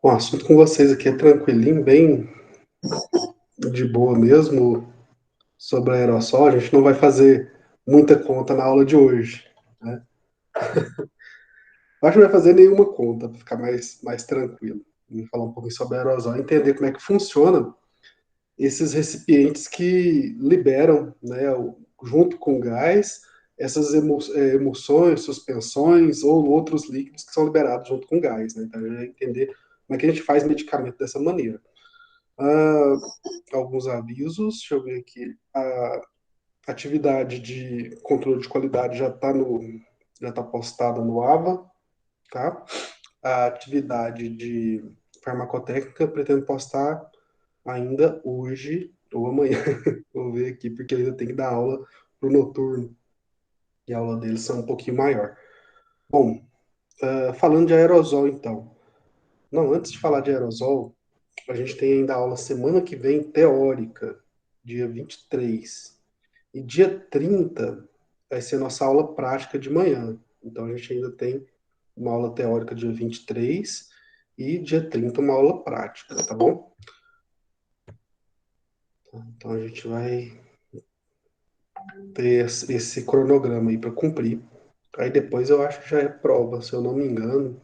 O assunto com vocês aqui é tranquilinho, bem de boa mesmo, sobre aerossol. A gente não vai fazer muita conta na aula de hoje, né? Acho que não vai fazer nenhuma conta, para ficar mais tranquilo. Vamos falar um pouquinho sobre aerosol, entender como é que funciona esses recipientes que liberam, né, junto com o gás, essas emulsões, suspensões ou outros líquidos que são liberados junto com o gás, né? Então, a gente vai entender como é que a gente faz medicamento dessa maneira. Ah, alguns avisos, deixa eu ver aqui. A atividade de controle de qualidade já tá postada no AVA, tá? A atividade de farmacotécnica pretendo postar ainda hoje ou amanhã. Vou ver aqui, porque ainda tem que dar aula pro noturno. E a aula deles são um pouquinho maior. Bom, falando de aerosol, então. Não, antes de falar de aerosol, a gente tem ainda aula semana que vem, teórica, dia 23. E dia 30 vai ser nossa aula prática de manhã. Então a gente ainda tem uma aula teórica dia 23 e dia 30 uma aula prática, tá bom? Então a gente vai ter esse cronograma aí para cumprir. Aí depois eu acho que já é prova, se eu não me engano.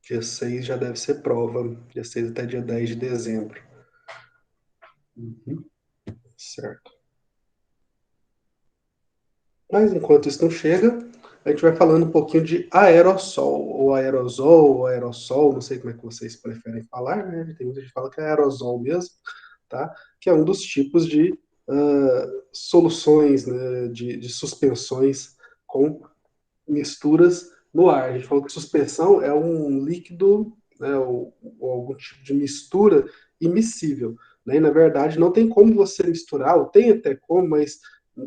Dia 6 já deve ser prova, dia 6 até dia 10 de dezembro. Uhum, certo. Mas enquanto isso não chega, a gente vai falando um pouquinho de aerossol, ou aerosol, ou aerossol, não sei como é que vocês preferem falar, né? Tem muita gente que fala que é aerosol mesmo, tá? Que é um dos tipos de soluções, né, de suspensões com misturas no ar. A gente falou que suspensão é um líquido, né, ou algum tipo de mistura immiscível, né? E, na verdade, não tem como você misturar, ou tem até como, mas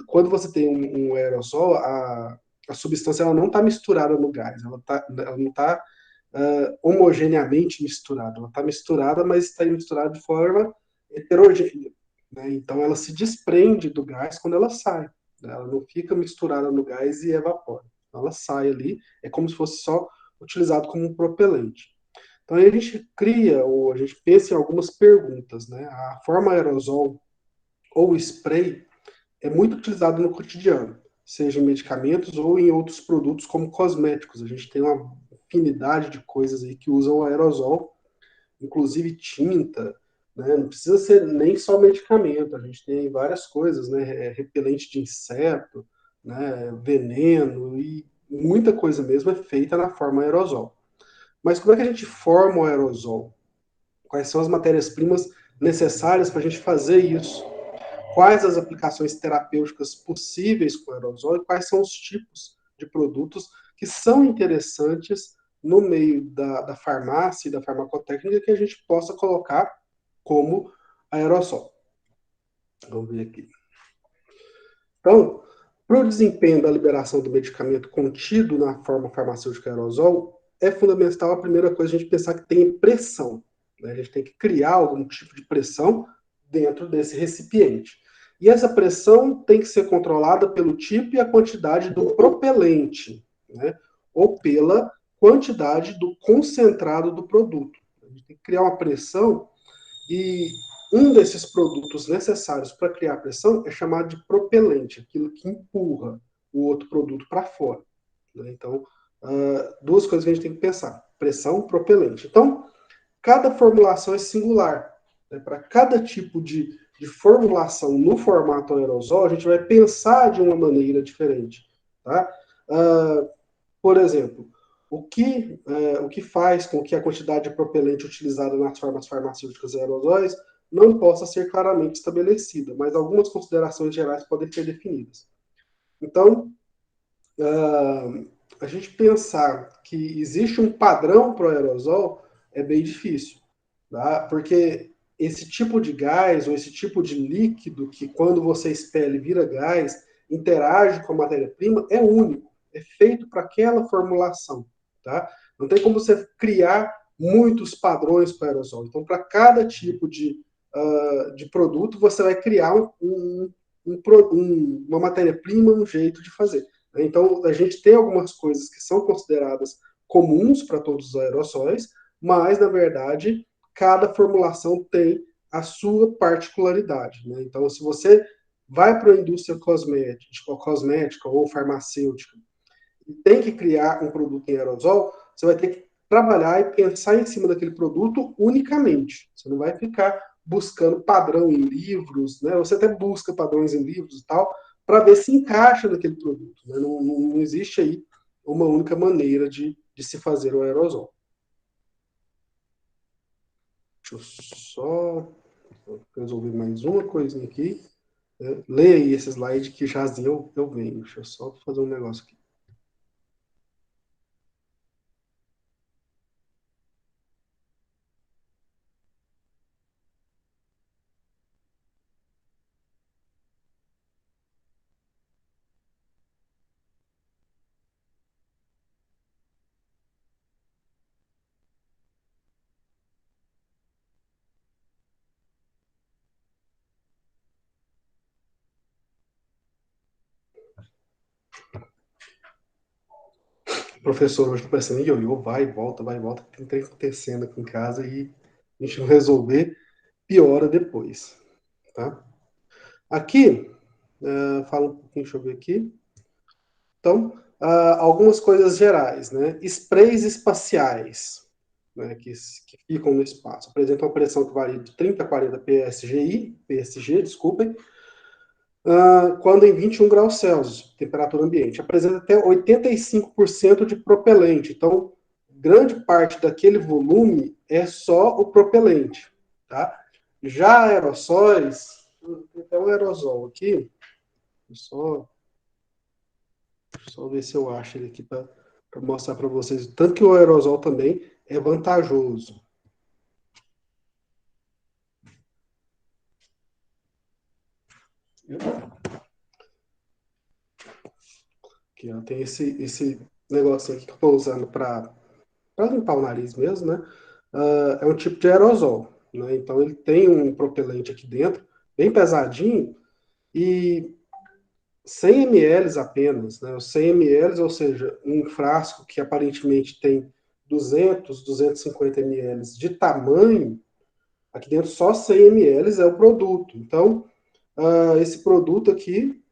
quando você tem um aerossol, a substância ela não está misturada no gás, ela não está homogeneamente misturada, ela está misturada, mas está misturada de forma heterogênea, né? Então ela se desprende do gás quando ela sai, né? Ela não fica misturada no gás e evapora. Ela sai ali, é como se fosse só utilizado como um propelente. Então aí a gente cria, ou a gente pensa em algumas perguntas, né? A forma aerosol ou spray é muito utilizado no cotidiano, seja em medicamentos ou em outros produtos como cosméticos. A gente tem uma infinidade de coisas aí que usam o aerosol, inclusive tinta, né? Não precisa ser nem só medicamento, a gente tem várias coisas, né? Repelente de inseto, né? Veneno e muita coisa mesmo é feita na forma aerosol. Mas como é que a gente forma o aerosol? Quais são as matérias-primas necessárias para a gente fazer isso? Quais as aplicações terapêuticas possíveis com o aerosol e quais são os tipos de produtos que são interessantes no meio da farmácia e da farmacotécnica que a gente possa colocar como aerossol. Vamos ver aqui. Então, para o desempenho da liberação do medicamento contido na forma farmacêutica aerosol, é fundamental a primeira coisa a gente pensar que tem pressão, né? A gente tem que criar algum tipo de pressão dentro desse recipiente. E essa pressão tem que ser controlada pelo tipo e a quantidade do propelente, né? Ou pela quantidade do concentrado do produto. A gente tem que criar uma pressão e um desses produtos necessários para criar pressão é chamado de propelente, aquilo que empurra o outro produto para fora, né? Então, duas coisas que a gente tem que pensar: pressão e propelente. Então, cada formulação é singular, né? Para cada tipo de formulação no formato aerosol, a gente vai pensar de uma maneira diferente. Tá? Uh, por exemplo, o que faz com que a quantidade de propelente utilizada nas formas farmacêuticas e aerosóis não possa ser claramente estabelecida, mas algumas considerações gerais podem ser definidas. Então, a gente pensar que existe um padrão para o aerosol é bem difícil, tá? Porque esse tipo de gás ou esse tipo de líquido que quando você expele vira gás, interage com a matéria-prima, é único, é feito para aquela formulação, tá? Não tem como você criar muitos padrões para aerosol. Então, para cada tipo de produto, você vai criar uma matéria-prima, um jeito de fazer. Então, a gente tem algumas coisas que são consideradas comuns para todos os aerossóis, mas, na verdade, cada formulação tem a sua particularidade, né? Então, se você vai para a indústria cosmética ou farmacêutica e tem que criar um produto em aerosol, você vai ter que trabalhar e pensar em cima daquele produto unicamente. Você não vai ficar buscando padrão em livros, né? Você até busca padrões em livros e tal, para ver se encaixa naquele produto. Né? Não existe aí uma única maneira de se fazer o aerosol. Deixa eu só resolver mais uma coisinha aqui. Leia aí esse slide que jazinho eu venho. Deixa eu só fazer um negócio aqui. O professor hoje está parecendo ioiô, vai e volta. Tem trem acontecendo aqui em casa e a gente não resolver, piora depois. Tá? Aqui, fala um pouquinho, deixa eu ver aqui. Então, algumas coisas gerais, né? Sprays espaciais, né, que ficam no espaço. Apresentam uma pressão que varia de 30 a 40 PSG, desculpem, quando em 21 graus Celsius, temperatura ambiente. Apresenta até 85% de propelente. Então, grande parte daquele volume é só o propelente. Tá? Já aerossóis, tem até um aerosol aqui, só, só ver se eu acho ele aqui para mostrar para vocês. Tanto que o aerosol também é vantajoso. Aqui, ó, tem esse negocinho aqui que eu estou usando para limpar o nariz mesmo, né? É um tipo de aerosol, né? Então ele tem um propelente aqui dentro, bem pesadinho, e 100 ml apenas, né? Os 100 ml, ou seja, um frasco que aparentemente tem 250 ml de tamanho, aqui dentro só 100 ml é o produto. Então, esse produto aqui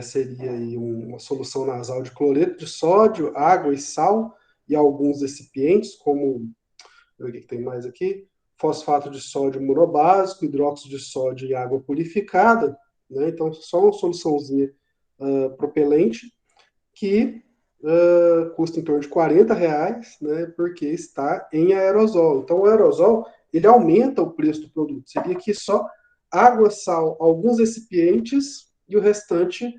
seria aí uma solução nasal de cloreto de sódio, água e sal, e alguns recipientes, como o que tem mais aqui? Fosfato de sódio monobásico, hidróxido de sódio e água purificada, né? Então, só uma soluçãozinha propelente que custa em torno de R$ 40, né? Porque está em aerosol. Então, o aerosol, ele aumenta o preço do produto. Seria aqui só água, sal, alguns recipientes e o restante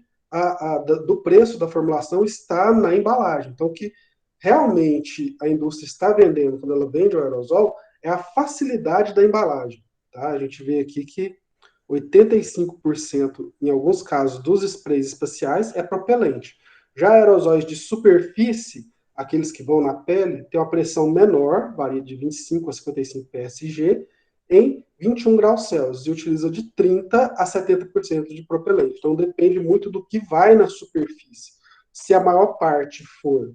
do preço da formulação está na embalagem. Então, o que realmente a indústria está vendendo quando ela vende o aerosol é a facilidade da embalagem. Tá? A gente vê aqui que 85%, em alguns casos, dos sprays espaciais é propelente. Já aerosóis de superfície, aqueles que vão na pele, tem uma pressão menor, varia de 25 a 55 PSG, em 21 graus Celsius, e utiliza de 30 a 70% de propelente. Então depende muito do que vai na superfície. Se a maior parte for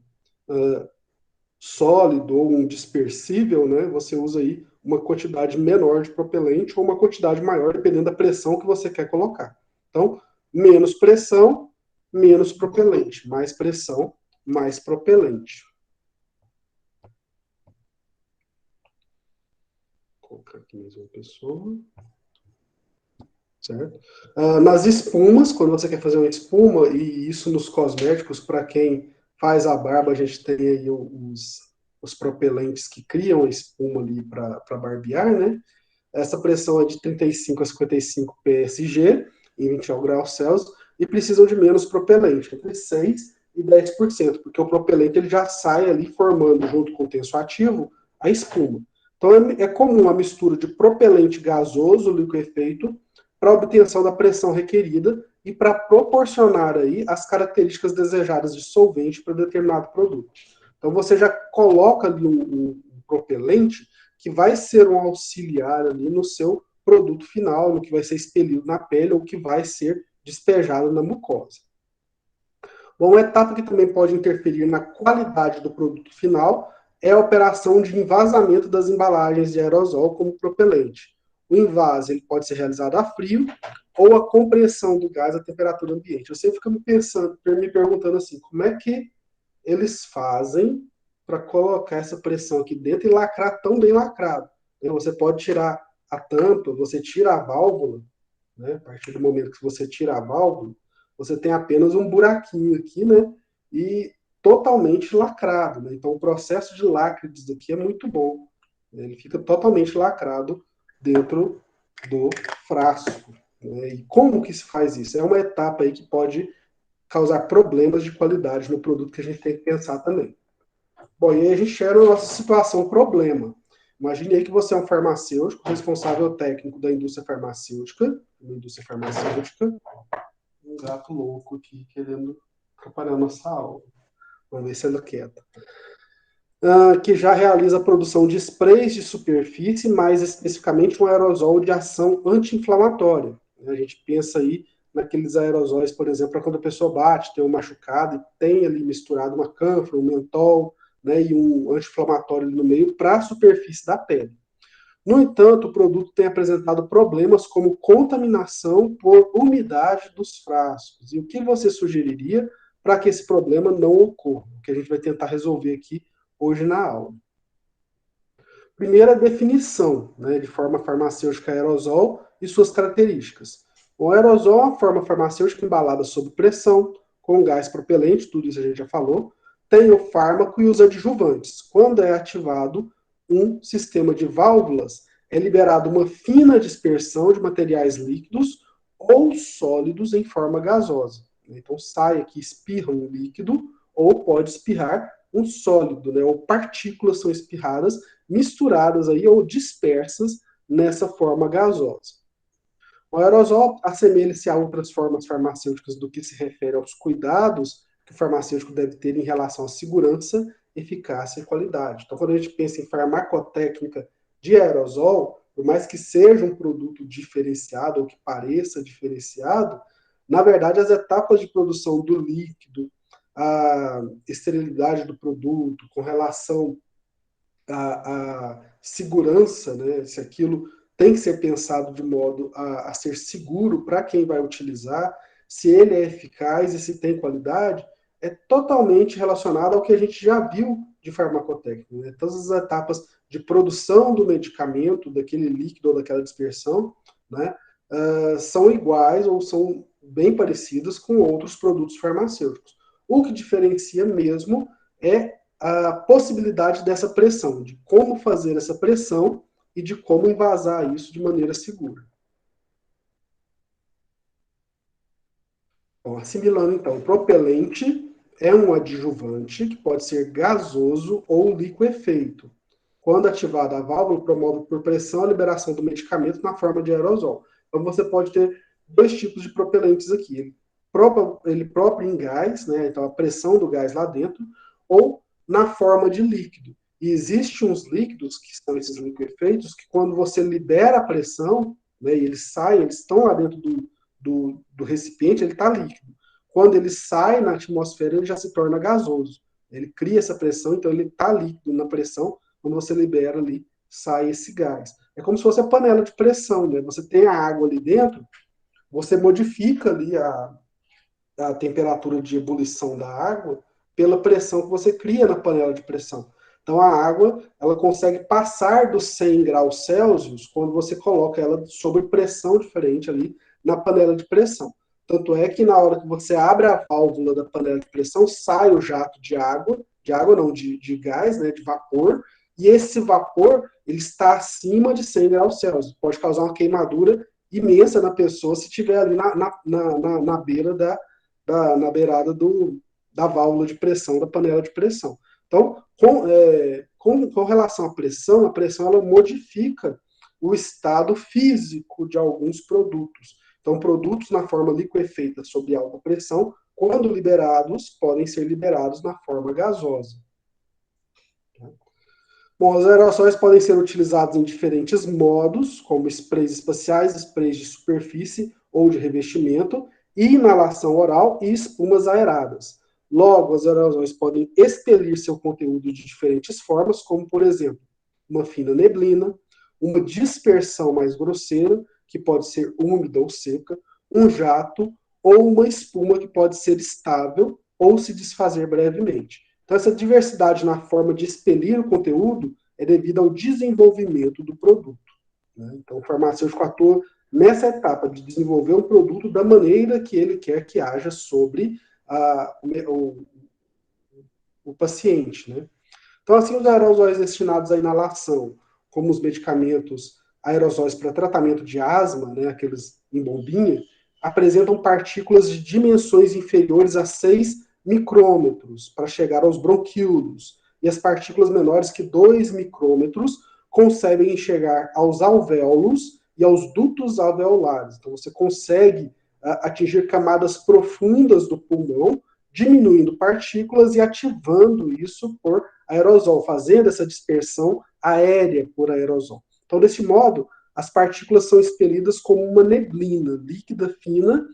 sólido ou um dispersível, né, você usa aí uma quantidade menor de propelente ou uma quantidade maior, dependendo da pressão que você quer colocar. Então, menos pressão, menos propelente. Mais pressão, mais propelente. Vou colocar aqui mais uma pessoa. Certo? Nas espumas, quando você quer fazer uma espuma, e isso nos cosméticos, para quem faz a barba, a gente tem aí os propelentes que criam a espuma ali para barbear, né? Essa pressão é de 35 a 55 PSG em 29 graus Celsius e precisam de menos propelente, entre 6 e 10%, porque o propelente ele já sai ali formando, junto com o tenso ativo, a espuma. Então é comum a mistura de propelente gasoso, liquefeito, para obtenção da pressão requerida e para proporcionar aí as características desejadas de solvente para determinado produto. Então você já coloca ali um propelente que vai ser um auxiliar ali no seu produto final, no que vai ser expelido na pele ou que vai ser despejado na mucosa. Bom, uma etapa que também pode interferir na qualidade do produto final é a operação de envasamento das embalagens de aerosol como propelente. O invase ele pode ser realizado a frio ou a compressão do gás à temperatura ambiente. Eu sempre fico me perguntando assim, como é que eles fazem para colocar essa pressão aqui dentro e lacrar tão bem lacrado? Você pode tirar a tampa, você tira a válvula, né? A partir do momento que você tira a válvula, você tem apenas um buraquinho aqui, né? E totalmente lacrado, né? Então o processo de lacre disso aqui é muito bom. Né? Ele fica totalmente lacrado dentro do frasco. Né? E como que se faz isso? É uma etapa aí que pode causar problemas de qualidade no produto que a gente tem que pensar também. Bom, e aí a gente gera a nossa situação problema. Imagine aí que você é um farmacêutico, responsável técnico da indústria farmacêutica, um gato louco aqui querendo atrapalhar a nossa aula. Vamos ver se ela quieta. Que já realiza a produção de sprays de superfície, mais especificamente um aerosol de ação anti-inflamatória. A gente pensa aí naqueles aerosóis, por exemplo, para quando a pessoa bate, tem um machucado e tem ali misturado uma cânfora, um mentol, né, e um anti-inflamatório no meio para a superfície da pele. No entanto, o produto tem apresentado problemas como contaminação por umidade dos frascos. E o que você sugeriria para que esse problema não ocorra? O que a gente vai tentar resolver aqui hoje na aula. Primeira definição, né, de forma farmacêutica aerosol e suas características. O aerosol é uma forma farmacêutica embalada sob pressão, com gás propelente, tudo isso a gente já falou, tem o fármaco e os adjuvantes. Quando é ativado um sistema de válvulas, é liberada uma fina dispersão de materiais líquidos ou sólidos em forma gasosa. Então sai aqui, espirra um líquido, ou pode espirrar um sólido, né? Ou partículas são espirradas, misturadas aí ou dispersas nessa forma gasosa. O aerosol assemelha-se a outras formas farmacêuticas do que se refere aos cuidados que o farmacêutico deve ter em relação à segurança, eficácia e qualidade. Então, quando a gente pensa em farmacotécnica de aerosol, por mais que seja um produto diferenciado ou que pareça diferenciado, na verdade, as etapas de produção do líquido, a esterilidade do produto, com relação à segurança, né, se aquilo tem que ser pensado de modo a ser seguro para quem vai utilizar, se ele é eficaz e se tem qualidade, é totalmente relacionado ao que a gente já viu de farmacotécnica. Né? Todas as etapas de produção do medicamento, daquele líquido ou daquela dispersão, né, são iguais ou são bem parecidas com outros produtos farmacêuticos. O que diferencia mesmo é a possibilidade dessa pressão, de como fazer essa pressão e de como envasar isso de maneira segura. Bom, assimilando então, o propelente é um adjuvante que pode ser gasoso ou liquefeito. Quando ativada a válvula, promove por pressão a liberação do medicamento na forma de aerosol. Então você pode ter dois tipos de propelentes aqui. Ele próprio em gás, né? Então a pressão do gás lá dentro, ou na forma de líquido. E existem uns líquidos, que são esses liquefeitos, que quando você libera a pressão, né, e eles saem, eles estão lá dentro do recipiente, ele está líquido. Quando ele sai na atmosfera, ele já se torna gasoso. Ele cria essa pressão, então ele está líquido na pressão, quando você libera ali, sai esse gás. É como se fosse a panela de pressão, né? Você tem a água ali dentro, você modifica ali a temperatura de ebulição da água pela pressão que você cria na panela de pressão. Então a água, ela consegue passar dos 100 graus Celsius quando você coloca ela sob pressão diferente ali na panela de pressão. Tanto é que na hora que você abre a válvula da panela de pressão, sai o jato de água não, de gás, né, de vapor, e esse vapor ele está acima de 100 graus Celsius. Pode causar uma queimadura imensa na pessoa se estiver ali na beira na beirada da válvula de pressão, da panela de pressão. Então, com relação à pressão, a pressão ela modifica o estado físico de alguns produtos. Então, produtos na forma liquefeita sob alta pressão, quando liberados, podem ser liberados na forma gasosa. Bom, os aerossóis podem ser utilizados em diferentes modos, como sprays espaciais, sprays de superfície ou de revestimento, e inalação oral e espumas aeradas. Logo, os aerosóis podem expelir seu conteúdo de diferentes formas, como, por exemplo, uma fina neblina, uma dispersão mais grosseira, que pode ser úmida ou seca, um jato ou uma espuma que pode ser estável ou se desfazer brevemente. Então, essa diversidade na forma de expelir o conteúdo é devido ao desenvolvimento do produto. Né? Então, o farmacêutico atua nessa etapa de desenvolver um produto da maneira que ele quer que haja sobre o paciente. Né? Então, assim, os aerosóis destinados à inalação, como os medicamentos aerosóis para tratamento de asma, né, aqueles em bombinha, apresentam partículas de dimensões inferiores a 6 micrômetros para chegar aos bronquíolos, e as partículas menores que 2 micrômetros conseguem chegar aos alvéolos e aos dutos alveolares. Então, você consegue atingir camadas profundas do pulmão, diminuindo partículas e ativando isso por aerosol, fazendo essa dispersão aérea por aerosol. Então, desse modo, as partículas são expelidas como uma neblina líquida fina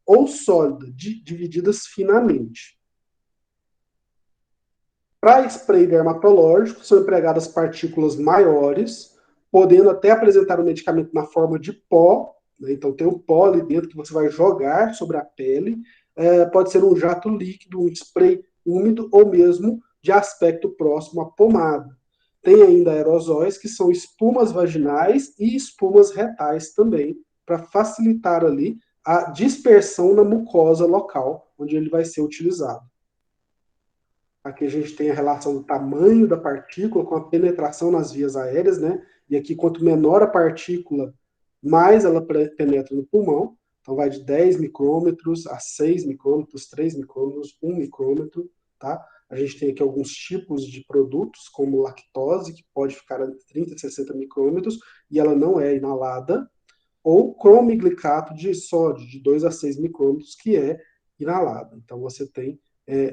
ou sólida, divididas finamente. Para spray dermatológico, são empregadas partículas maiores, podendo até apresentar o medicamento na forma de pó, né? Então tem um pó ali dentro que você vai jogar sobre a pele, pode ser um jato líquido, um spray úmido ou mesmo de aspecto próximo à pomada. Tem ainda aerosóis que são espumas vaginais e espumas retais também, para facilitar ali a dispersão na mucosa local onde ele vai ser utilizado. Aqui a gente tem a relação do tamanho da partícula com a penetração nas vias aéreas, né? E aqui, quanto menor a partícula, mais ela penetra no pulmão. Então, vai de 10 micrômetros a 6 micrômetros, 3 micrômetros, 1 micrômetro, tá? A gente tem aqui alguns tipos de produtos, como lactose, que pode ficar entre 30 e 60 micrômetros, e ela não é inalada, ou cromiglicato de sódio, de 2 a 6 micrômetros, que é inalado. Então, você tem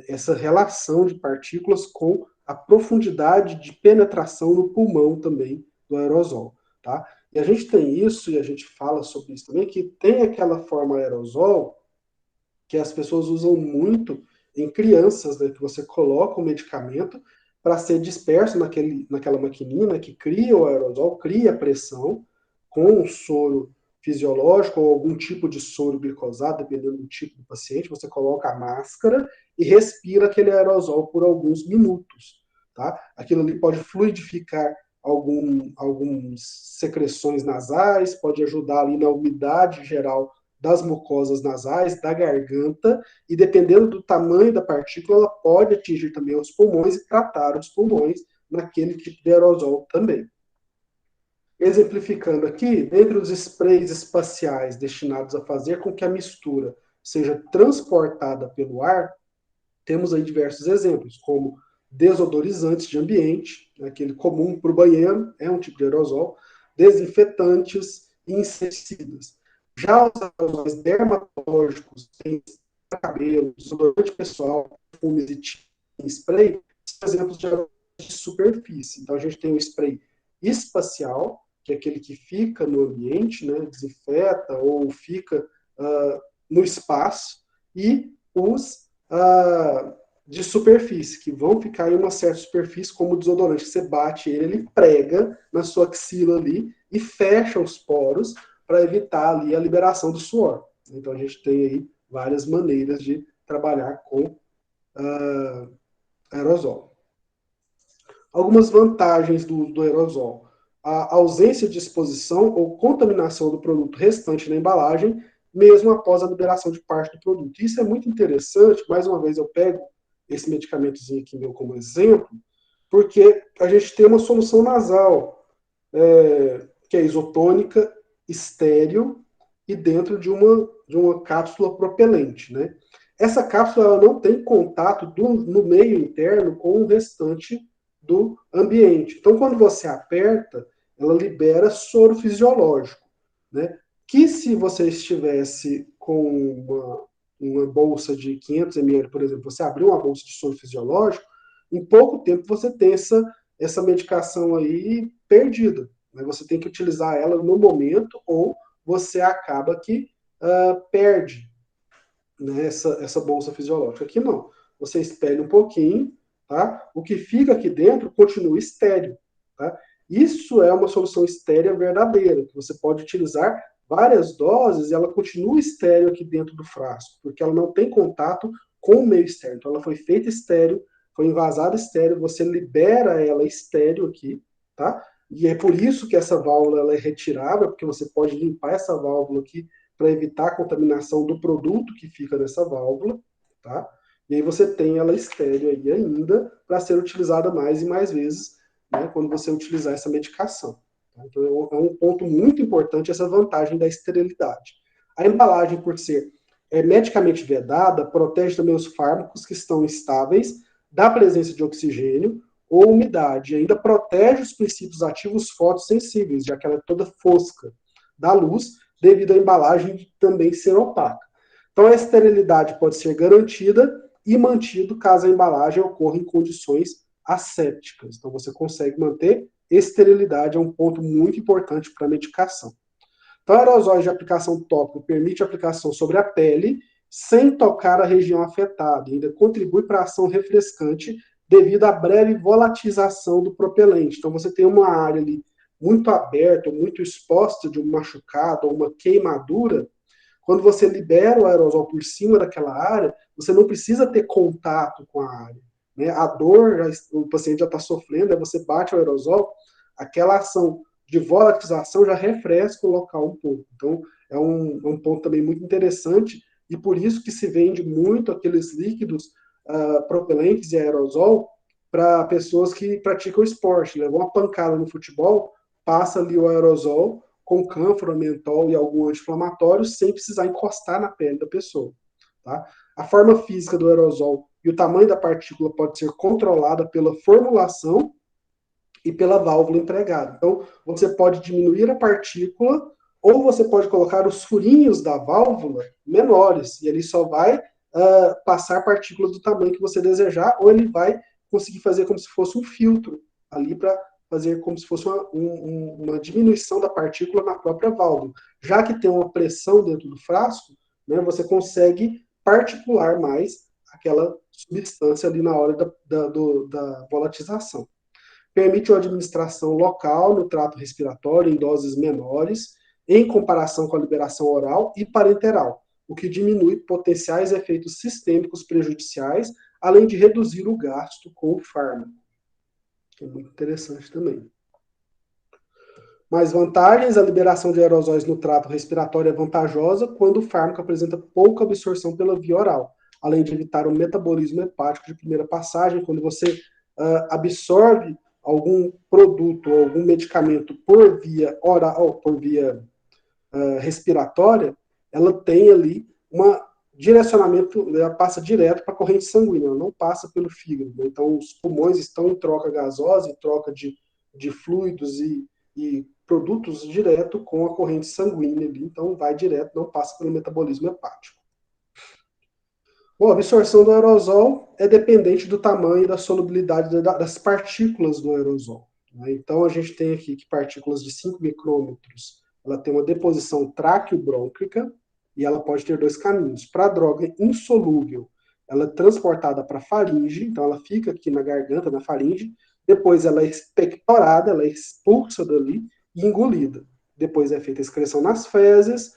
essa relação de partículas com a profundidade de penetração no pulmão também do aerosol. Tá? E a gente tem isso, e a gente fala sobre isso também, que tem aquela forma aerosol que as pessoas usam muito em crianças, né, que você coloca o medicamento para ser disperso naquela maquininha que cria o aerosol, cria a pressão com um soro fisiológico ou algum tipo de soro glicosado, dependendo do tipo do paciente, você coloca a máscara e respira aquele aerosol por alguns minutos. Tá? Aquilo ali pode fluidificar algumas secreções nasais, pode ajudar ali na umidade geral das mucosas nasais, da garganta, e dependendo do tamanho da partícula, ela pode atingir também os pulmões e tratar os pulmões naquele tipo de aerosol também. Exemplificando aqui, dentre os sprays espaciais destinados a fazer com que a mistura seja transportada pelo ar, temos aí diversos exemplos, como desodorizantes de ambiente, aquele comum para o banheiro, é um tipo de aerosol, desinfetantes e inseticidas. Já os aerosóis dermatológicos, para cabelo, desodorante pessoal, perfumes e spray, são exemplos de aerosóis de superfície. Então a gente tem o spray espacial, que é aquele que fica no ambiente, né, desinfeta ou fica no espaço, e os de superfície, que vão ficar em uma certa superfície, como o desodorante, que você bate ele, ele prega na sua axila ali e fecha os poros para evitar ali a liberação do suor. Então a gente tem aí várias maneiras de trabalhar com aerosol. Algumas vantagens do aerosol. A ausência de exposição ou contaminação do produto restante na embalagem, mesmo após a liberação de parte do produto. Isso é muito interessante, mais uma vez eu pego esse medicamentozinho aqui meu como exemplo, porque a gente tem uma solução nasal, que é isotônica, estéril e dentro de uma cápsula propelente, né? Essa cápsula ela não tem contato no meio interno com o restante do ambiente. Então, quando você aperta, ela libera soro fisiológico, né? Que se você estivesse com uma bolsa de 500 ml, por exemplo, você abrir uma bolsa de soro fisiológico, em pouco tempo você tem essa medicação aí perdida. Né? Você tem que utilizar ela no momento ou você acaba que perde, né, essa bolsa fisiológica. Aqui não. você expele um pouquinho, tá? O que fica aqui dentro continua estéreo, tá? Isso é uma solução estérea verdadeira, que você pode utilizar várias doses e ela continua estéreo aqui dentro do frasco, porque ela não tem contato com o meio externo. Então, ela foi feita estéreo, foi envasada estéreo, você libera ela estéreo aqui, tá? E é por isso que essa válvula ela é retirável, porque você pode limpar essa válvula aqui para evitar a contaminação do produto que fica nessa válvula, tá? E aí você tem ela estéreo aí ainda para ser utilizada mais e mais vezes, né, quando você utilizar essa medicação. Tá? Então é um ponto muito importante essa vantagem da esterilidade. A embalagem, por ser medicamente vedada, protege também os fármacos que estão estáveis da presença de oxigênio ou umidade, e ainda protege os princípios ativos fotossensíveis, já que ela é toda fosca da luz, devido à embalagem também ser opaca. Então, a esterilidade pode ser garantida e mantido caso a embalagem ocorra em condições assépticas. Então, você consegue manter esterilidade, é um ponto muito importante para a medicação. Então, aerosóis de aplicação tópica permite a aplicação sobre a pele sem tocar a região afetada, e ainda contribui para a ação refrescante devido à breve volatilização do propelente. Então, você tem uma área ali muito aberta, muito exposta de um machucado ou uma queimadura. Quando você libera o aerosol por cima daquela área, você não precisa ter contato com a área. Né? A dor, o paciente já está sofrendo, aí você bate o aerosol, aquela ação de volatilização já refresca o local um pouco. Então, é um ponto também muito interessante, e por isso que se vende muito aqueles líquidos propelentes e aerosol para pessoas que praticam esporte. Levou uma pancada no futebol, passa ali o aerosol com cânfora, mentol e algum anti-inflamatório sem precisar encostar na pele da pessoa. Tá? A forma física do aerosol e o tamanho da partícula pode ser controlada pela formulação e pela válvula empregada. Então, você pode diminuir a partícula ou você pode colocar os furinhos da válvula menores e ele só vai passar partículas do tamanho que você desejar, ou ele vai conseguir fazer como se fosse um filtro ali para fazer como se fosse uma diminuição da partícula na própria válvula. Já que tem uma pressão dentro do frasco, né, você consegue particular mais aquela substância ali na hora da volatilização. Permite uma administração local no trato respiratório em doses menores, em comparação com a liberação oral e parenteral, o que diminui potenciais efeitos sistêmicos prejudiciais, além de reduzir o gasto com o fármaco. Que é muito interessante também. Mais vantagens: a liberação de aerosóis no trato respiratório é vantajosa quando o fármaco apresenta pouca absorção pela via oral, além de evitar o metabolismo hepático de primeira passagem. Quando você absorve algum produto ou algum medicamento por via oral, por via respiratória, ela tem ali um direcionamento, ela passa direto para a corrente sanguínea, ela não passa pelo fígado. Né? Então, os pulmões estão em troca gasosa, em troca de fluidos e produtos direto com a corrente sanguínea ali, então vai direto, não passa pelo metabolismo hepático. Bom, a absorção do aerosol é dependente do tamanho e da solubilidade das partículas do aerosol. Né? Então, a gente tem aqui que partículas de 5 micrômetros, ela tem uma deposição traqueobrônquica e ela pode ter dois caminhos. Para a droga insolúvel, ela é transportada para a faringe, então ela fica aqui na garganta, na faringe, depois ela é expectorada, ela é expulsa dali e engolida. Depois é feita a excreção nas fezes,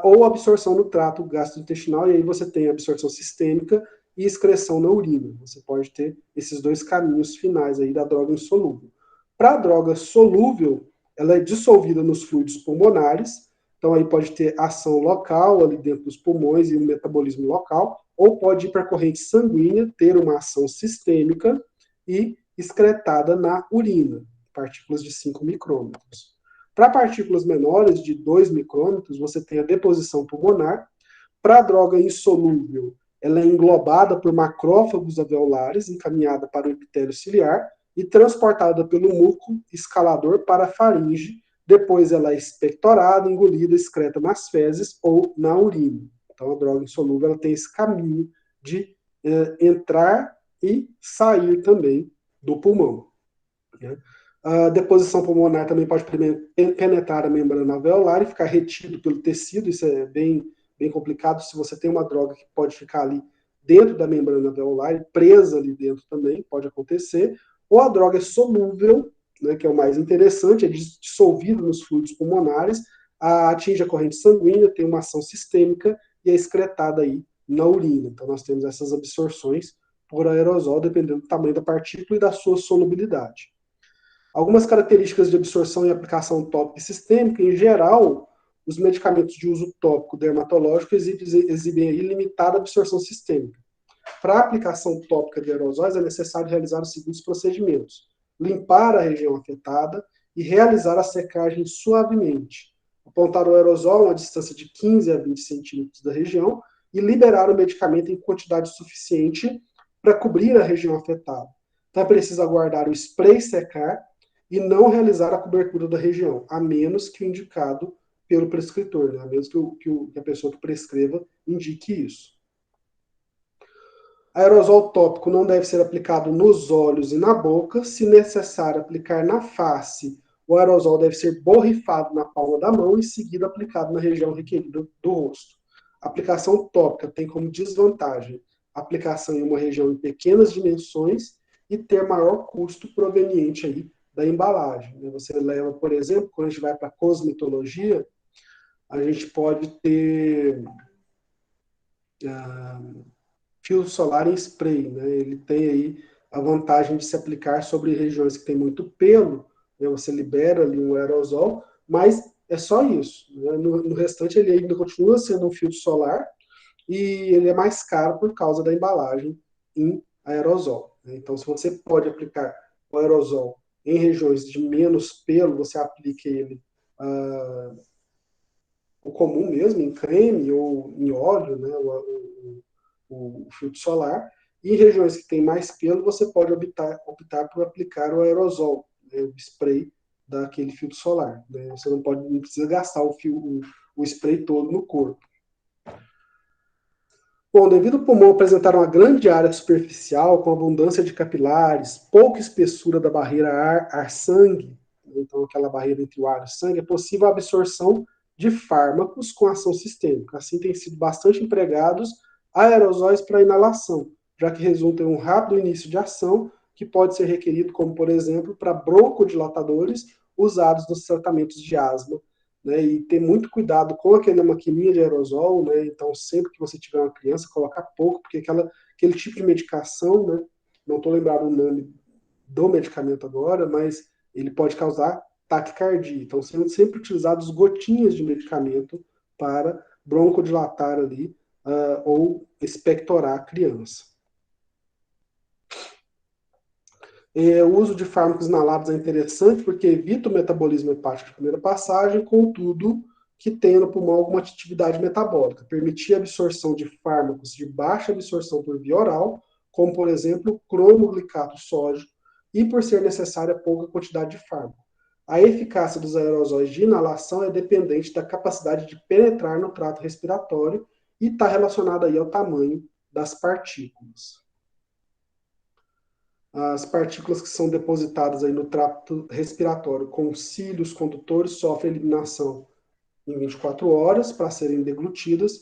ou absorção no trato gastrointestinal, e aí você tem absorção sistêmica e excreção na urina. Você pode ter esses dois caminhos finais aí da droga insolúvel. Para a droga solúvel, ela é dissolvida nos fluidos pulmonares, então aí pode ter ação local ali dentro dos pulmões e um metabolismo local, ou pode ir para a corrente sanguínea, ter uma ação sistêmica e excretada na urina, partículas de 5 micrômetros. Para partículas menores, de 2 micrômetros, você tem a deposição pulmonar. Para a droga insolúvel, ela é englobada por macrófagos alveolares, encaminhada para o epitélio ciliar e transportada pelo muco escalador para a faringe. Depois ela é expectorada, engolida, excreta nas fezes ou na urina. Então a droga insolúvel ela tem esse caminho de entrar e sair também do pulmão. Né? A deposição pulmonar também pode penetrar a membrana alveolar e ficar retido pelo tecido. Isso é bem complicado. Se você tem uma droga que pode ficar ali dentro da membrana alveolar, e presa ali dentro também, pode acontecer, ou a droga é solúvel, né, que é o mais interessante, é dissolvida nos fluidos pulmonares, atinge a corrente sanguínea, tem uma ação sistêmica e é excretada aí na urina. Então nós temos essas absorções por aerosol, dependendo do tamanho da partícula e da sua solubilidade. Algumas características de absorção e aplicação tópica e sistêmica, em geral, os medicamentos de uso tópico dermatológico exibem aí limitada absorção sistêmica. Para a aplicação tópica de aerosóis, é necessário realizar os seguintes procedimentos: limpar a região afetada e realizar a secagem suavemente. Apontar o aerosol a uma distância de 15 a 20 centímetros da região e liberar o medicamento em quantidade suficiente para cobrir a região afetada. Então é preciso aguardar o spray secar e não realizar a cobertura da região, a menos que o indicado pelo prescritor, né? A menos que a pessoa que prescreva indique isso. Aerosol tópico não deve ser aplicado nos olhos e na boca. Se necessário aplicar na face, o aerosol deve ser borrifado na palma da mão e em seguida aplicado na região requerida do rosto. A aplicação tópica tem como desvantagem a aplicação em uma região em pequenas dimensões e ter maior custo proveniente aí da embalagem. Você leva, por exemplo, quando a gente vai para a cosmetologia, a gente pode ter fio solar em spray, né? Ele tem aí a vantagem de se aplicar sobre regiões que tem muito pelo, né? Você libera ali um aerosol, mas é só isso, né? No restante ele ainda continua sendo um filtro solar e ele é mais caro por causa da embalagem em aerosol, né? Então, se você pode aplicar o aerosol em regiões de menos pelo, você aplica ele o comum mesmo, em creme ou em óleo, né? O filtro solar. E em regiões que tem mais pelo, você pode optar por aplicar o aerosol, né, o spray daquele filtro solar. Né? Você não precisa gastar o spray todo no corpo. Bom, devido ao pulmão apresentar uma grande área superficial, com abundância de capilares, pouca espessura da barreira ar-sangue, então aquela barreira entre o ar e o sangue, é possível a absorção de fármacos com ação sistêmica. Assim, têm sido bastante empregados aerosóis para inalação, já que resultam em um rápido início de ação, que pode ser requerido, como por exemplo, para broncodilatadores usados nos tratamentos de asma, né, e ter muito cuidado com aquela maquininha de aerosol, né, então sempre que você tiver uma criança, colocar pouco, porque aquele tipo de medicação, né, não estou lembrado o nome do medicamento agora, mas ele pode causar taquicardia, então sendo sempre utilizados gotinhas de medicamento para broncodilatar ali, ou expectorar a criança. O uso de fármacos inalados é interessante porque evita o metabolismo hepático de primeira passagem, contudo, que tenha no pulmão alguma atividade metabólica. Permitir a absorção de fármacos de baixa absorção por via oral, como, por exemplo, cromoglicato sódico, e por ser necessária pouca quantidade de fármaco. A eficácia dos aerosóis de inalação é dependente da capacidade de penetrar no trato respiratório e está relacionada aí ao tamanho das partículas. As partículas que são depositadas aí no trato respiratório com cílios condutores sofrem eliminação em 24 horas para serem deglutidas.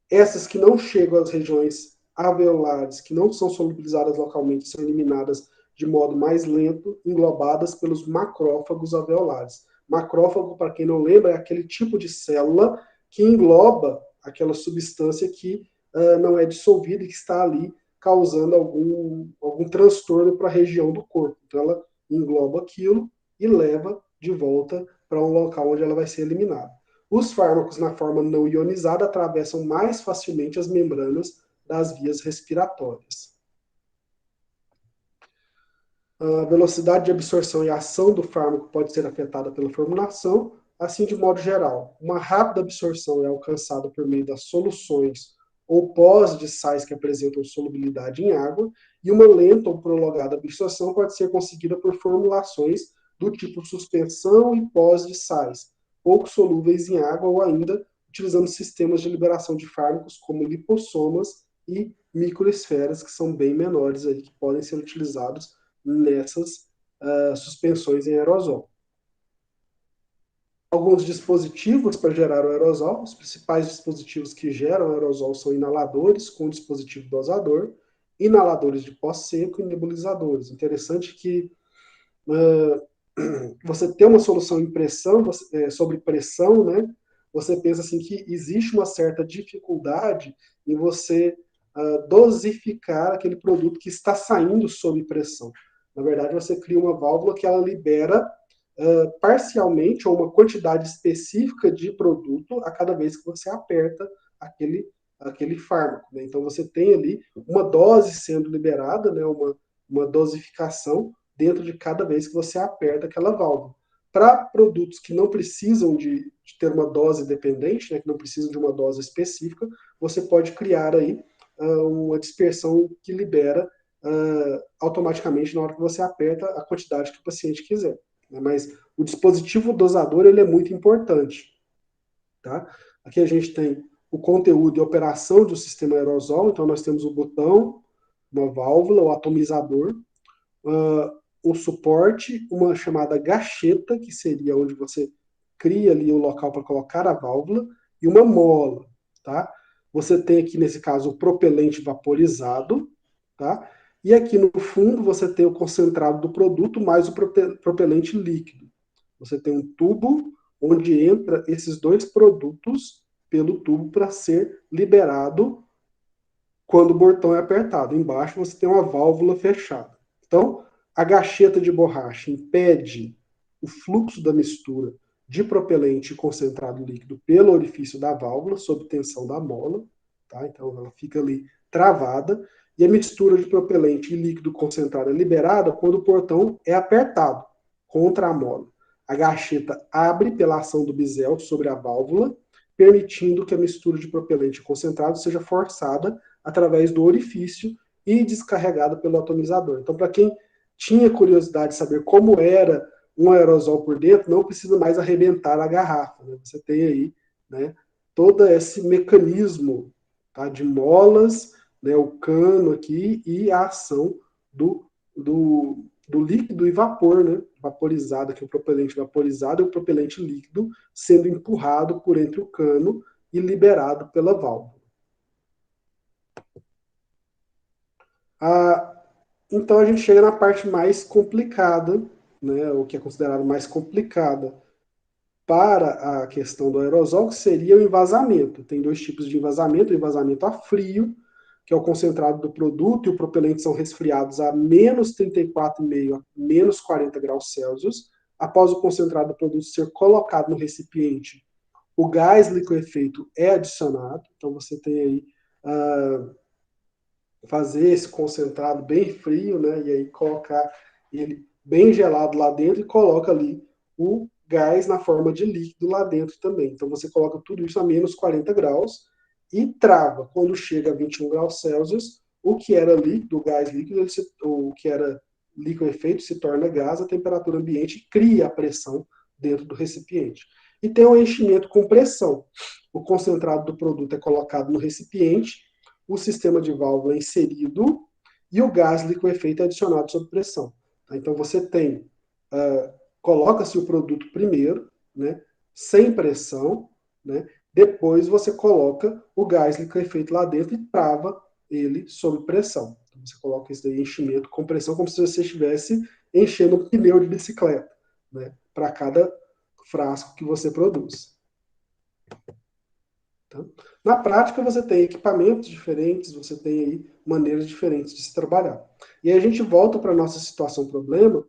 Essas que não chegam às regiões alveolares, que não são solubilizadas localmente, são eliminadas de modo mais lento, englobadas pelos macrófagos alveolares. Macrófago, para quem não lembra, é aquele tipo de célula que engloba aquela substância que não é dissolvida e que está ali causando algum transtorno para a região do corpo. Então, ela engloba aquilo e leva de volta para um local onde ela vai ser eliminada. Os fármacos na forma não ionizada atravessam mais facilmente as membranas das vias respiratórias. A velocidade de absorção e ação do fármaco pode ser afetada pela formulação, assim de modo geral. Uma rápida absorção é alcançada por meio das soluções ou pós de sais que apresentam solubilidade em água, e uma lenta ou prolongada absorção pode ser conseguida por formulações do tipo suspensão e pós de sais, pouco solúveis em água ou ainda utilizando sistemas de liberação de fármacos como lipossomas e microesferas, que são bem menores aí, que podem ser utilizados nessas suspensões em aerosol. alguns dispositivos para gerar o aerosol. Os principais dispositivos que geram o aerosol são inaladores com dispositivo dosador, inaladores de pó seco e nebulizadores. Interessante que você ter uma solução em pressão, sobre pressão, né? Você pensa assim que existe uma certa dificuldade em você dosificar aquele produto que está saindo sob pressão. Na verdade, você cria uma válvula que ela libera parcialmente ou uma quantidade específica de produto a cada vez que você aperta aquele fármaco. Né? Então você tem ali uma dose sendo liberada, né? uma dosificação dentro de cada vez que você aperta aquela válvula. Para produtos que não precisam de ter uma dose dependente, né, que não precisam de uma dose específica, você pode criar aí uma dispersão que libera automaticamente na hora que você aperta a quantidade que o paciente quiser. Né? Mas o dispositivo dosador ele é muito importante. Tá? Aqui a gente tem o conteúdo e operação do sistema aerosol, então nós temos o botão, uma válvula, o atomizador, um suporte, uma chamada gacheta, que seria onde você cria ali o local para colocar a válvula, e uma mola, tá? Você tem aqui, nesse caso, o propelente vaporizado, tá? E aqui no fundo você tem o concentrado do produto mais o propelente líquido. Você tem um tubo onde entra esses dois produtos pelo tubo para ser liberado quando o botão é apertado. Embaixo você tem uma válvula fechada. Então, a gacheta de borracha impede o fluxo da mistura de propelente concentrado líquido pelo orifício da válvula, sob tensão da mola. Tá? Então, ela fica ali travada. E a mistura de propelente e líquido concentrado é liberada quando o portão é apertado contra a mola. A gacheta abre pela ação do bisel sobre a válvula, permitindo que a mistura de propelente concentrado seja forçada através do orifício e descarregada pelo atomizador. Então, para quem tinha curiosidade de saber como era um aerosol por dentro, não precisa mais arrebentar a garrafa. Né? Você tem aí, né, todo esse mecanismo, tá, de molas, né, o cano aqui e a ação do líquido e vapor, né, vaporizado, aqui o propelente vaporizado e o propelente líquido sendo empurrado por entre o cano e liberado pela válvula. Então a gente chega na parte mais complicada, né, o que é considerado mais complicada para a questão do aerosol, que seria o envasamento. Tem dois tipos de envasamento: o envasamento a frio, que é o concentrado do produto, e o propelente são resfriados a menos 34,5 a menos 40 graus Celsius. Após o concentrado do produto ser colocado no recipiente, o gás liquefeito é adicionado. Então você tem aí fazer esse concentrado bem frio, né? E aí colocar ele bem gelado lá dentro e coloca ali o gás na forma de líquido lá dentro também. Então você coloca tudo isso a menos 40 graus e trava. Quando chega a 21 graus Celsius, o que era líquido, o gás líquido, o que era liquefeito se torna gás, a temperatura ambiente cria a pressão dentro do recipiente. E tem o enchimento com pressão. O concentrado do produto é colocado no recipiente, o sistema de válvula é inserido e o gás liquefeito é adicionado sob pressão. Então você tem, coloca-se o produto primeiro, né, sem pressão, né, depois você coloca o gás liquefeito lá dentro e trava ele sob pressão. Então você coloca isso daí, enchimento com pressão, como se você estivesse enchendo um pneu de bicicleta, né, para cada frasco que você produz. Tá? Na prática, você tem equipamentos diferentes, você tem aí maneiras diferentes de se trabalhar. E aí a gente volta para a nossa situação problema,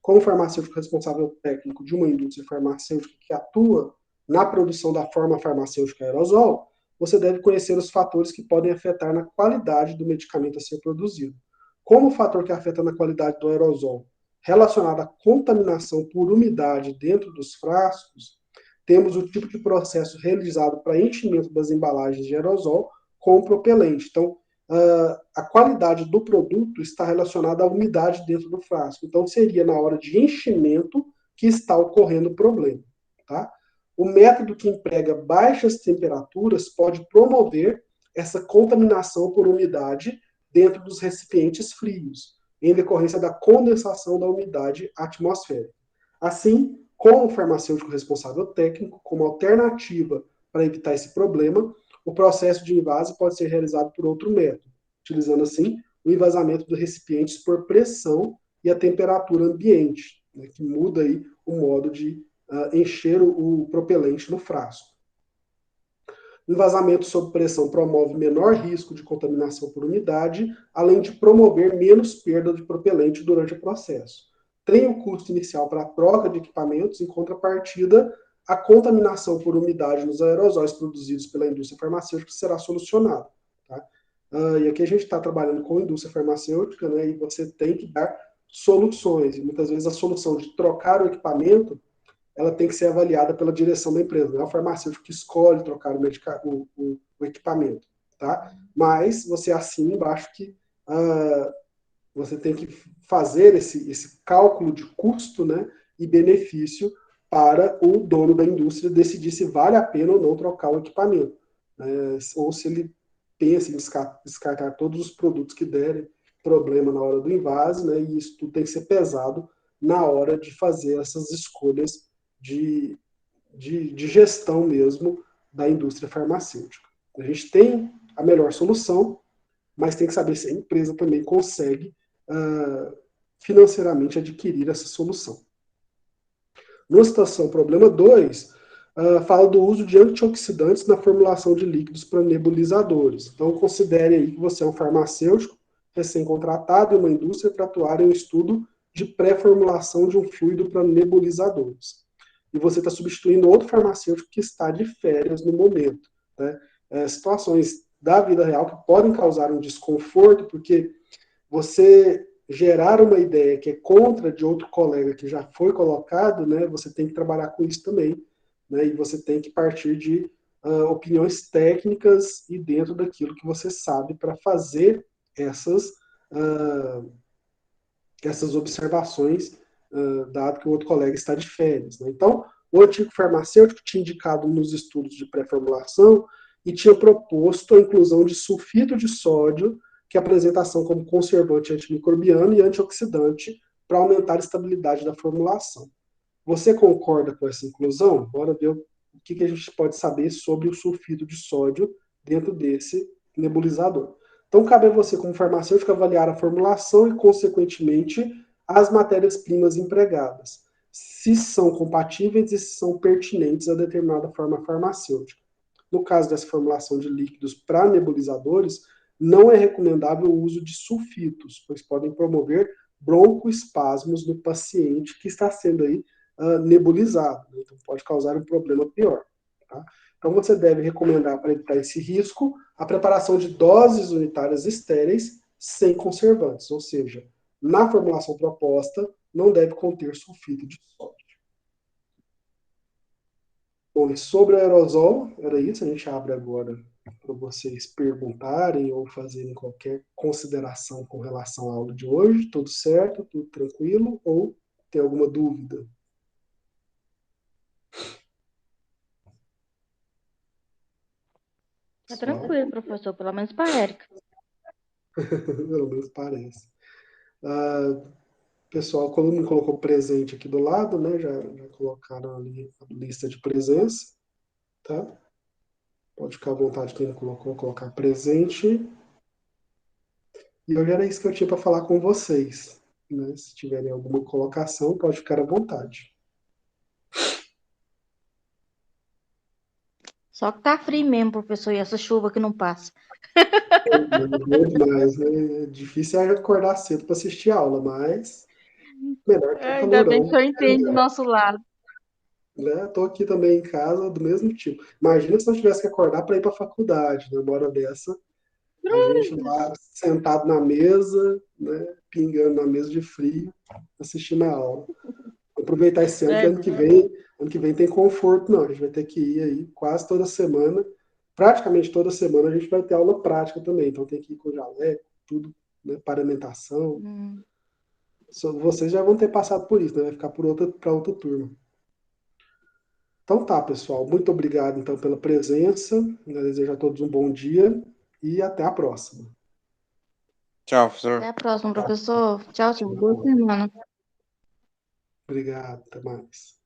como farmacêutico responsável técnico de uma indústria farmacêutica que atua na produção da forma farmacêutica aerosol, você deve conhecer os fatores que podem afetar na qualidade do medicamento a ser produzido. Como o fator que afeta na qualidade do aerosol relacionado à contaminação por umidade dentro dos frascos, temos o tipo de processo realizado para enchimento das embalagens de aerosol com propelente. Então, a qualidade do produto está relacionada à umidade dentro do frasco. Então, seria na hora de enchimento que está ocorrendo o problema. Tá? O método que emprega baixas temperaturas pode promover essa contaminação por umidade dentro dos recipientes frios, em decorrência da condensação da umidade atmosférica. Assim, Com o farmacêutico responsável técnico, como alternativa para evitar esse problema, o processo de invase pode ser realizado por outro método, utilizando assim o envasamento dos recipientes por pressão e a temperatura ambiente, né, que muda aí o modo de encher o propelente no frasco. O envasamento sob pressão promove menor risco de contaminação por umidade, além de promover menos perda de propelente durante o processo. Tem o custo inicial para a troca de equipamentos, em contrapartida, a contaminação por umidade nos aerosóis produzidos pela indústria farmacêutica será solucionada. Tá? E aqui a gente está trabalhando com a indústria farmacêutica, né, e você tem que dar soluções. E muitas vezes a solução de trocar o equipamento ela tem que ser avaliada pela direção da empresa. Não é o farmacêutico que escolhe trocar o equipamento, tá? Mas você assina embaixo que você tem que fazer esse cálculo de custo, né, e benefício para o dono da indústria decidir se vale a pena ou não trocar o equipamento, né, ou se ele pensa em descartar todos os produtos que derem problema na hora do invase, né, e isso tudo tem que ser pesado na hora de fazer essas escolhas de, de gestão mesmo da indústria farmacêutica. A gente tem a melhor solução, mas tem que saber se a empresa também consegue financeiramente adquirir essa solução. Na situação problema 2, fala do uso de antioxidantes na formulação de líquidos para nebulizadores. Então, considere aí que você é um farmacêutico recém-contratado em uma indústria para atuar em um estudo de pré-formulação de um fluido para nebulizadores. E você está substituindo outro farmacêutico que está de férias no momento. Né? Situações da vida real que podem causar um desconforto, porque você gerar uma ideia que é contra de outro colega que já foi colocado, né, você tem que trabalhar com isso também, né, e você tem que partir de opiniões técnicas e dentro daquilo que você sabe para fazer essas, essas observações, dado que o outro colega está de férias. Né? Então, o antigo farmacêutico tinha indicado nos estudos de pré-formulação e tinha proposto a inclusão de sulfito de sódio, que é a apresentação como conservante antimicrobiano e antioxidante para aumentar a estabilidade da formulação. Você concorda com essa inclusão? Bora ver o que a gente pode saber sobre o sulfito de sódio dentro desse nebulizador. Então, cabe a você, como farmacêutico, avaliar a formulação e, consequentemente, as matérias-primas empregadas, se são compatíveis e se são pertinentes a determinada forma farmacêutica. No caso dessa formulação de líquidos para nebulizadores, não é recomendável o uso de sulfitos, pois podem promover broncoespasmos no paciente que está sendo aí nebulizado. Né? Então, pode causar um problema pior. Tá? Então, você deve recomendar, para evitar esse risco, a preparação de doses unitárias estéreis sem conservantes, ou seja, na formulação proposta, não deve conter sulfito de sódio. Bom, e sobre o aerosol, era isso, a gente abre agora para vocês perguntarem ou fazerem qualquer consideração com relação à aula de hoje. Tudo certo? Tudo tranquilo? Ou tem alguma dúvida? Tá Pessoal? tranquilo, professor, pelo menos para a Érica. Pelo menos parece. Pessoal, quando me colocou presente aqui do lado, né? Já colocaram ali a lista de presença, tá? Pode ficar à vontade quem não colocou, colocar presente. E hoje era isso que eu tinha para falar com vocês. Né? Se tiverem alguma colocação, pode ficar à vontade. Só que tá frio mesmo, professor, e essa chuva que não passa. Bom demais, né? É difícil é acordar cedo para assistir aula, mas melhor que o Ainda bem que o calorão. senhor entende do nosso lado. Né? Tô aqui também em casa do mesmo tipo. Imagina se eu tivesse que acordar para ir para a faculdade, né? Uma hora dessa, a gente lá sentado na mesa, né? Pingando na mesa de frio, assistindo a aula. Aproveitar esse ano que É, ano que vem tem conforto, não. A gente vai ter que ir aí quase toda semana. Praticamente toda semana a gente vai ter aula prática também. Então tem que ir com jaleco, tudo, né? Paramentação. Vocês já vão ter passado por isso, né? Vai ficar para outra turma. Então tá, pessoal. Muito obrigado então pela presença. Eu desejo a todos um bom dia e até a próxima. Tchau, até professor. a próxima, professor. Tchau, tchau. Boa semana. Obrigado, até mais.